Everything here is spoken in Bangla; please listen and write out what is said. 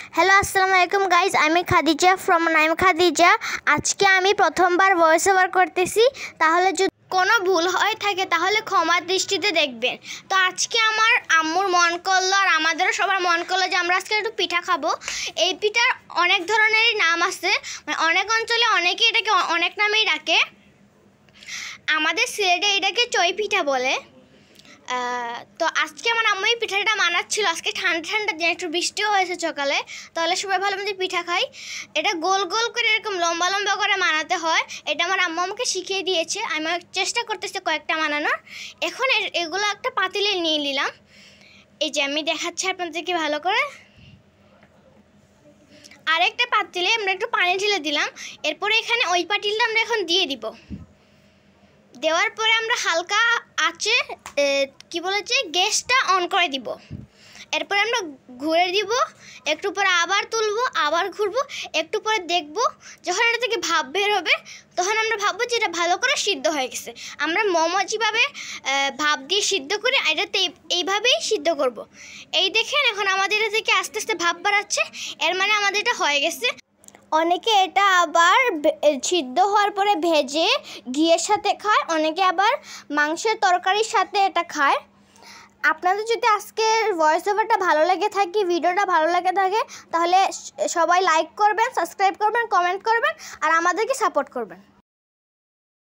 হ্যালো আসসালামু আলাইকুম গাইজ, আমি খাদিজা ফ্রম নাইম খাদিজা। আজকে আমি প্রথমবার ভয়েস ওভার করতেছি, তাহলে যদি কোনো ভুল হয়ে থাকে তাহলে ক্ষমার দৃষ্টিতে দেখবেন। তো আজকে আমার আম্মুর মন করলো আর আমাদেরও সবার মন করলো যে আমরা আজকে একটু পিঠা খাবো। এই পিঠার অনেক ধরনেরই নাম আছে, মানে অনেক অঞ্চলে অনেকে এটাকে অনেক নামেই ডাকে। আমাদের সিলেটে এটাকে চই পিঠা বলে। তো আজকে আমার আম্মু এই পিঠাটা বানাচ্ছিল। আজকে ঠান্ডা ঠান্ডা দিন, একটু বৃষ্টিও হয়েছে সকালে, তাহলে সবাই ভালো মতো পিঠা খাই। এটা গোল গোল করে এরকম লম্বা লম্বা করে বানাতে হয়। এটা আমার আম্মু আমাকে শিখিয়ে দিয়েছে, আমি চেষ্টা করতেছি কয়েকটা বানানোর। এখন এগুলো একটা পাতিলে নিয়ে নিলাম। এই যে আমি দেখাচ্ছি আপনাদেরকে ভালো করে। আরেকটা পাতিলে আমরা একটু পানি ঢেলে দিলাম। এরপরে এখানে ওই পাতিলটা আমরা এখন দিয়ে দিব। দেওয়ার পরে আমরা হালকা আঁচে গ্যাসটা অন করে দিব। এরপরে আমরা ঘুরে দিব, একটু পরে আবার তুলবো, আবার ঘুরবো, একটু পরে দেখবো যখন এটা থেকে ভাপ বের হবে তখন আমরা ভাববো যে এটা ভালো করে সিদ্ধ হয়ে গেছে। আমরা মোমো যেভাবে ভাপ দিয়ে সিদ্ধ করি এটাতে এইভাবেই সিদ্ধ করব। এই দেখেন এখন আমাদের এটা থেকে আস্তে আস্তে ভাপ বাড়াচ্ছে, এর মানে আমাদের এটা হয়ে গেছে। অনেকে এটা আবার সিদ্ধ হওয়ার পরে ভেজে ঘিয়ের সাথে খায়, অনেকে আবার মাংসের তরকারির সাথে এটা খায়। আপনাদের যদি আজকের ভয়েস ওভারটা ভালো লেগে থাকে, ভিডিওটা ভালো লেগে থাকে, তাহলে সবাই লাইক করবেন, সাবস্ক্রাইব করবেন, কমেন্ট করবেন আর আমাদেরকে সাপোর্ট করবেন।